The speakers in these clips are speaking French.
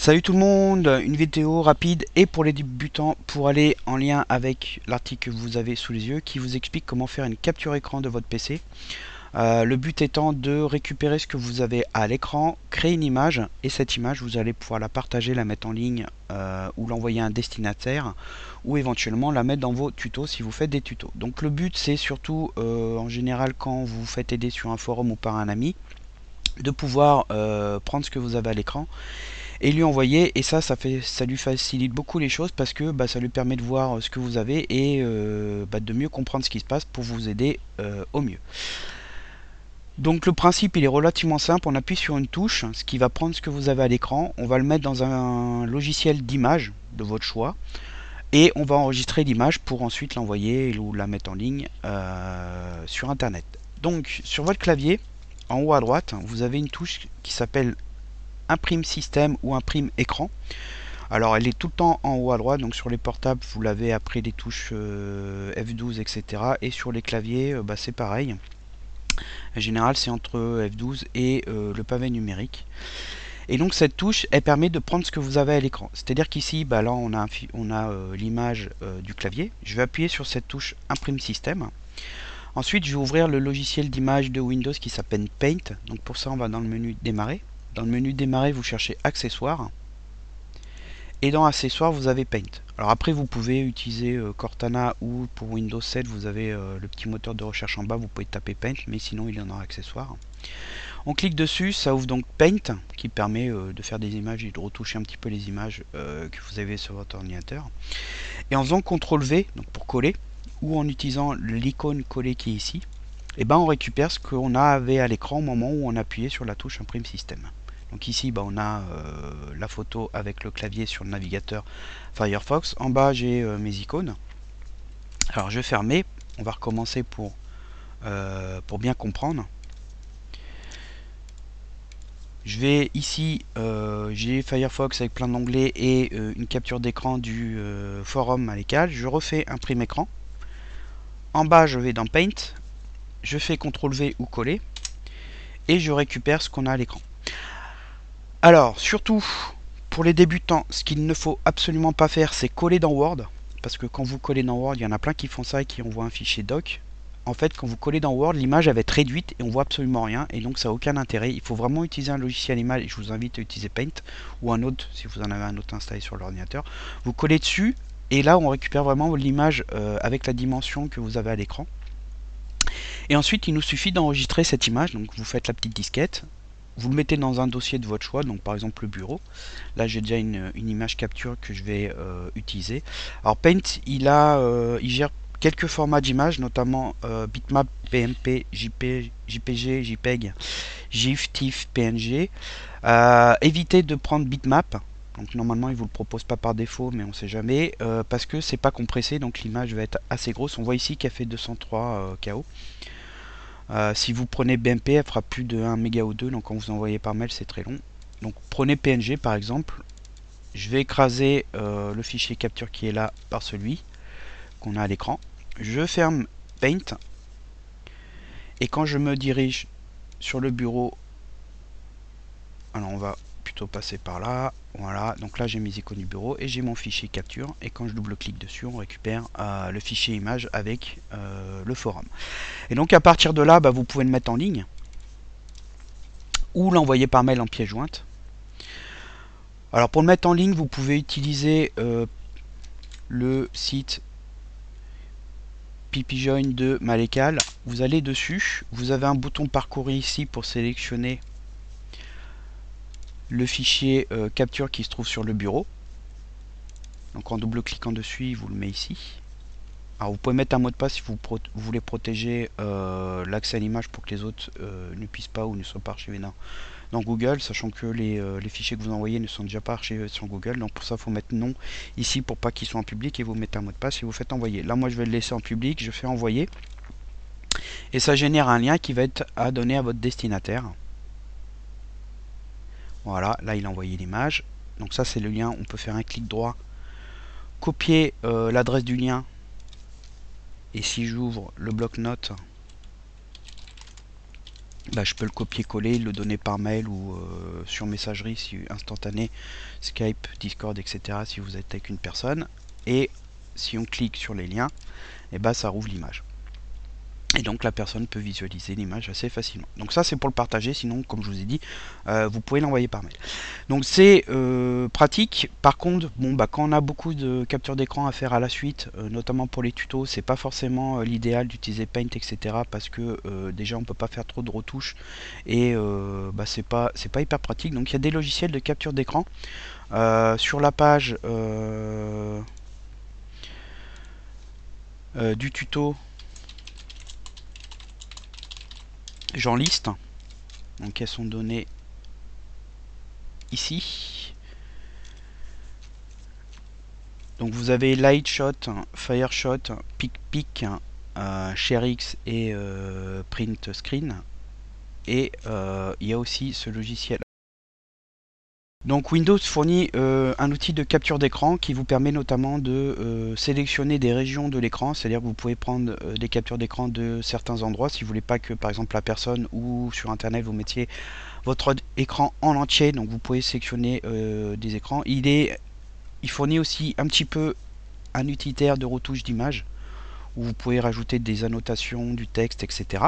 Salut tout le monde, une vidéo rapide et pour les débutants pour aller en lien avec l'article que vous avez sous les yeux qui vous explique comment faire une capture écran de votre PC. Le but étant de récupérer ce que vous avez à l'écran, créer une image et cette image vous allez pouvoir la partager, la mettre en ligne ou l'envoyer à un destinataire ou éventuellement la mettre dans vos tutos si vous faites des tutos. Donc le but c'est surtout en général quand vous vous faites aider sur un forum ou par un ami de pouvoir prendre ce que vous avez à l'écran et lui envoyer, et ça lui facilite beaucoup les choses parce que ça lui permet de voir ce que vous avez et de mieux comprendre ce qui se passe pour vous aider au mieux. Donc le principe il est relativement simple, on appuie sur une touche, ce qui va prendre ce que vous avez à l'écran, on va le mettre dans un logiciel d'image de votre choix et on va enregistrer l'image pour ensuite l'envoyer ou la mettre en ligne sur internet. Donc sur votre clavier, en haut à droite, vous avez une touche qui s'appelle imprime système ou imprime écran. Alors elle est tout le temps en haut à droite, donc sur les portables vous l'avez après les touches F12 etc. Et sur les claviers c'est pareil. En général c'est entre F12 et le pavé numérique. Et donc cette touche elle permet de prendre ce que vous avez à l'écran. C'est-à-dire qu'ici là on a l'image du clavier. Je vais appuyer sur cette touche imprime système. Ensuite je vais ouvrir le logiciel d'image de Windows qui s'appelle Paint. Donc pour ça on va dans le menu démarrer. Dans le menu démarrer vous cherchez accessoires. Et dans accessoires vous avez Paint. Alors après vous pouvez utiliser Cortana ou pour Windows 7 vous avez le petit moteur de recherche en bas, vous pouvez taper Paint, mais sinon il y en a accessoires. On clique dessus, ça ouvre donc Paint qui permet de faire des images et de retoucher un petit peu les images que vous avez sur votre ordinateur. Et en faisant CTRL V donc pour coller ou en utilisant l'icône coller qui est ici, et on récupère ce qu'on avait à l'écran au moment où on appuyait sur la touche imprime système. Donc ici on a la photo avec le clavier sur le navigateur Firefox. En bas j'ai mes icônes. Alors je vais fermer, on va recommencer pour bien comprendre. Je vais ici, j'ai Firefox avec plein d'onglets et une capture d'écran du forum à l'école. Je refais imprime écran. En bas je vais dans Paint, je fais CTRL V ou coller et je récupère ce qu'on a à l'écran. Alors, surtout, pour les débutants, ce qu'il ne faut absolument pas faire, c'est coller dans Word. Parce que quand vous collez dans Word, il y en a plein qui font ça et qui envoient un fichier doc. En fait, quand vous collez dans Word, l'image va être réduite et on voit absolument rien. Et donc, ça n'a aucun intérêt. Il faut vraiment utiliser un logiciel image. Et je vous invite à utiliser Paint ou un autre, si vous en avez un autre installé sur l'ordinateur. Vous collez dessus et là, on récupère vraiment l'image avec la dimension que vous avez à l'écran. Et ensuite, il nous suffit d'enregistrer cette image. Donc, vous faites la petite disquette. Vous le mettez dans un dossier de votre choix, donc par exemple le bureau. Là j'ai déjà une image capture que je vais utiliser. Alors Paint il gère quelques formats d'images, notamment bitmap, PMP, JPG, JPEG, GIF, TIFF, PNG. Évitez de prendre bitmap. Donc normalement il vous le propose pas par défaut, mais on sait jamais, parce que c'est pas compressé, donc l'image va être assez grosse. On voit ici qu'elle fait 203 KO. Si vous prenez BMP, elle fera plus de 1 méga ou 2, donc quand vous envoyez par mail, c'est très long. Donc prenez PNG par exemple. Je vais écraser le fichier capture qui est là par celui qu'on a à l'écran. Je ferme Paint. Et quand je me dirige sur le bureau, alors on va plutôt passer par là. Voilà, donc là j'ai mes icônes du bureau et j'ai mon fichier capture. Et quand je double-clique dessus, on récupère le fichier image avec le forum. Et donc à partir de là, vous pouvez le mettre en ligne ou l'envoyer par mail en pièce jointe. Alors pour le mettre en ligne, vous pouvez utiliser le site PipiJoin de Malécal. Vous allez dessus, vous avez un bouton parcourir ici pour sélectionner le fichier capture qui se trouve sur le bureau. Donc en double cliquant dessus, il vous le met ici. Alors vous pouvez mettre un mot de passe si vous voulez protéger l'accès à l'image pour que les autres ne puissent pas ou ne soient pas archivés dans Google, sachant que les fichiers que vous envoyez ne sont déjà pas archivés sur Google. Donc pour ça, il faut mettre non ici pour pas qu'ils soient en public et vous mettez un mot de passe et vous faites envoyer. Là, moi, je vais le laisser en public, je fais envoyer. Et ça génère un lien qui va être à donner à votre destinataire. Voilà, là, il a envoyé l'image. Donc ça, c'est le lien. On peut faire un clic droit, copier l'adresse du lien. Et si j'ouvre le bloc-notes, bah, je peux le copier-coller, le donner par mail ou sur messagerie si instantanée, Skype, Discord, etc. si vous êtes avec une personne. Et si on clique sur les liens, et bah, ça rouvre l'image. Et donc la personne peut visualiser l'image assez facilement. Donc ça c'est pour le partager, sinon comme je vous ai dit, vous pouvez l'envoyer par mail. Donc c'est pratique. Par contre, bon, bah, quand on a beaucoup de captures d'écran à faire à la suite, notamment pour les tutos, c'est pas forcément l'idéal d'utiliser Paint, etc. Parce que déjà on peut pas faire trop de retouches et bah, c'est pas hyper pratique. Donc il y a des logiciels de capture d'écran sur la page du tuto. J'en liste. Donc elles sont données ici. Donc vous avez Lightshot, Fireshot, PicPic, ShareX et Print Screen. Et il y a aussi ce logiciel. Donc Windows fournit un outil de capture d'écran qui vous permet notamment de sélectionner des régions de l'écran, c'est-à-dire que vous pouvez prendre des captures d'écran de certains endroits si vous voulez pas que par exemple la personne ou sur internet vous mettiez votre écran en entier, donc vous pouvez sélectionner des écrans. Il fournit aussi un petit peu un utilitaire de retouche d'image où vous pouvez rajouter des annotations, du texte, etc.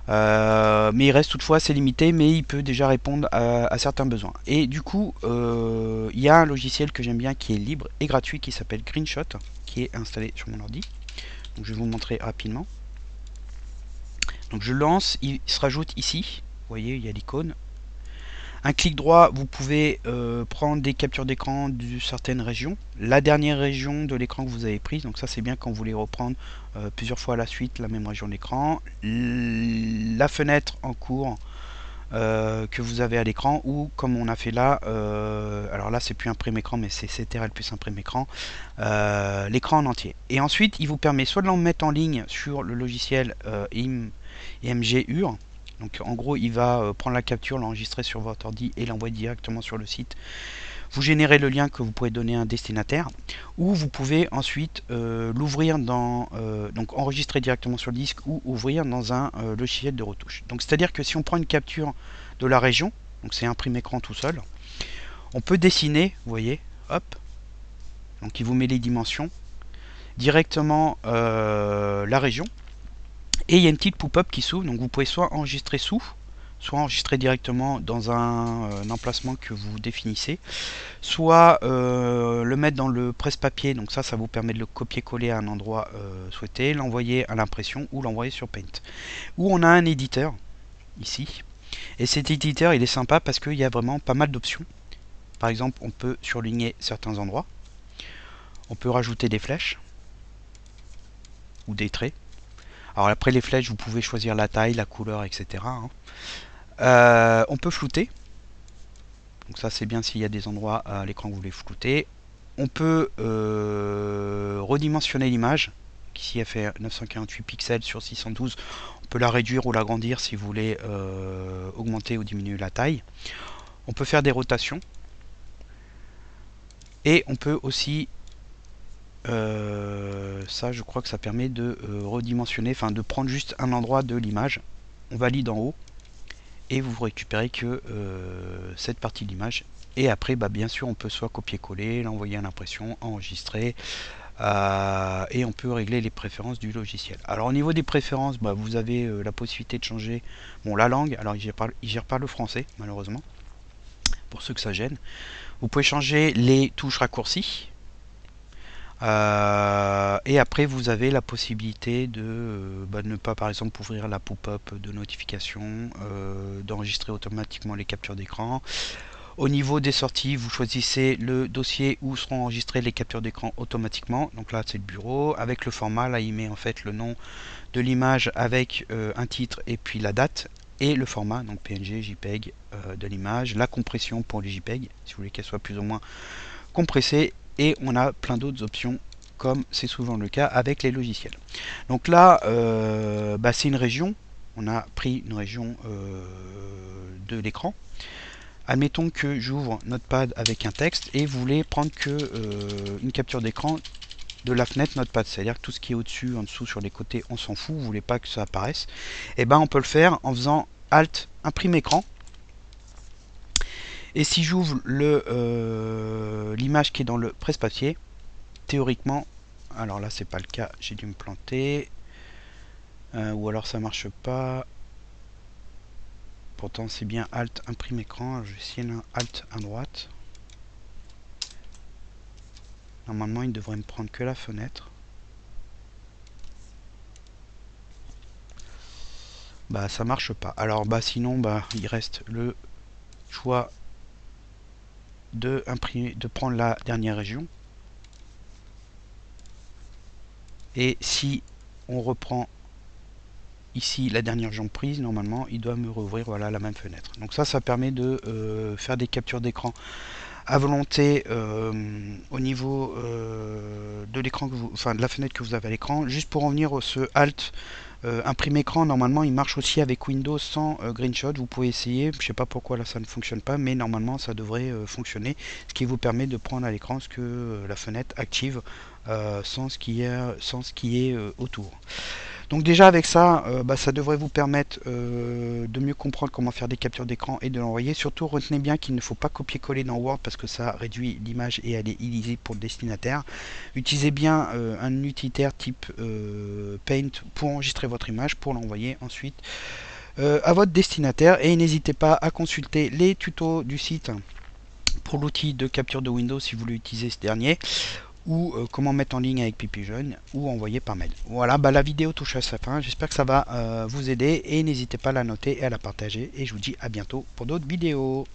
Mais il reste toutefois assez limité, mais il peut déjà répondre à certains besoins. Et du coup, il y a un logiciel que j'aime bien qui est libre et gratuit qui s'appelle Greenshot, qui est installé sur mon ordi. Donc je vais vous montrer rapidement. Donc je lance, il se rajoute ici. Vous voyez, il y a l'icône. Un clic droit, vous pouvez prendre des captures d'écran de certaines régions. La dernière région de l'écran que vous avez prise, donc ça c'est bien quand vous voulez reprendre plusieurs fois à la suite la même région d'écran. La fenêtre en cours que vous avez à l'écran, ou comme on a fait là, alors là c'est plus imprime écran mais c'est CTRL plus imprime écran, l'écran en entier. Et ensuite il vous permet soit de l'en mettre en ligne sur le logiciel IMGUR. Donc en gros il va prendre la capture, l'enregistrer sur votre ordi et l'envoyer directement sur le site. Vous générez le lien que vous pouvez donner à un destinataire, ou vous pouvez ensuite l'ouvrir dans, donc enregistrer directement sur le disque ou ouvrir dans un logiciel de retouche. Donc c'est à dire que si on prend une capture de la région, donc c'est imprime écran tout seul, on peut dessiner, vous voyez, hop, donc il vous met les dimensions, directement la région. Et il y a une petite pop-up qui s'ouvre, donc vous pouvez soit enregistrer sous, soit enregistrer directement dans un emplacement que vous définissez, soit le mettre dans le presse-papier, donc ça vous permet de le copier-coller à un endroit souhaité, l'envoyer à l'impression ou l'envoyer sur Paint. Ou on a un éditeur, ici, et cet éditeur il est sympa parce qu'il y a vraiment pas mal d'options. Par exemple, on peut surligner certains endroits, on peut rajouter des flèches, ou des traits. Alors après les flèches, vous pouvez choisir la taille, la couleur, etc. On peut flouter. Donc ça c'est bien s'il y a des endroits à l'écran que vous voulez flouter. On peut redimensionner l'image. Ici elle fait 948 pixels sur 612. On peut la réduire ou l'agrandir si vous voulez augmenter ou diminuer la taille. On peut faire des rotations. Et on peut aussi ça je crois que ça permet de redimensionner, enfin de prendre juste un endroit de l'image. On valide en haut et vous récupérez que cette partie de l'image. Et après bah, bien sûr on peut soit copier-coller, l'envoyer à l'impression, enregistrer et on peut régler les préférences du logiciel. Alors au niveau des préférences, bah, vous avez la possibilité de changer bon, la langue. Alors il gère pas le français malheureusement, pour ceux que ça gêne. Vous pouvez changer les touches raccourcis. Et après vous avez la possibilité de ne pas par exemple ouvrir la pop-up de notification, d'enregistrer automatiquement les captures d'écran. Au niveau des sorties, vous choisissez le dossier où seront enregistrées les captures d'écran automatiquement. Donc là c'est le bureau, avec le format, là il met en fait le nom de l'image avec un titre et puis la date. Et le format, donc PNG, JPEG de l'image, la compression pour les JPEG, si vous voulez qu'elle soit plus ou moins compressée. Et on a plein d'autres options comme c'est souvent le cas avec les logiciels. Donc là bah, c'est une région, on a pris une région de l'écran. Admettons que j'ouvre Notepad avec un texte et vous voulez prendre que une capture d'écran de la fenêtre Notepad, c'est-à-dire que tout ce qui est au-dessus, en dessous, sur les côtés, on s'en fout, vous voulez pas que ça apparaisse, et ben on peut le faire en faisant Alt, imprime écran. Et si j'ouvre l'image qui est dans le presse-papier, théoriquement, alors là c'est pas le cas, j'ai dû me planter, ou alors ça marche pas. Pourtant c'est bien Alt, imprime écran. Je vais essayer Alt à droite. Normalement il devrait me prendre que la fenêtre. Bah ça marche pas. Alors bah sinon bah il reste le choix de imprimer, de prendre la dernière région. Et si on reprend ici la dernière région prise, normalement il doit me rouvrir voilà la même fenêtre. Donc ça permet de faire des captures d'écran à volonté au niveau de l'écran, enfin de la fenêtre que vous avez à l'écran. Juste pour en venir au ce Alt imprime écran, normalement il marche aussi avec Windows sans Greenshot. Vous pouvez essayer, je sais pas pourquoi là ça ne fonctionne pas, mais normalement ça devrait fonctionner, ce qui vous permet de prendre à l'écran ce que la fenêtre active sans ce qui est autour. Donc déjà avec ça, ça devrait vous permettre de mieux comprendre comment faire des captures d'écran et de l'envoyer. Surtout retenez bien qu'il ne faut pas copier-coller dans Word parce que ça réduit l'image et elle est illisible pour le destinataire. Utilisez bien un utilitaire type Paint pour enregistrer votre image, pour l'envoyer ensuite à votre destinataire. Et n'hésitez pas à consulter les tutos du site pour l'outil de capture de Windows si vous voulez utiliser ce dernier, ou comment mettre en ligne avec Pipigeon ou envoyer par mail. Voilà, la vidéo touche à sa fin. J'espère que ça va vous aider et n'hésitez pas à la noter et à la partager. Et je vous dis à bientôt pour d'autres vidéos.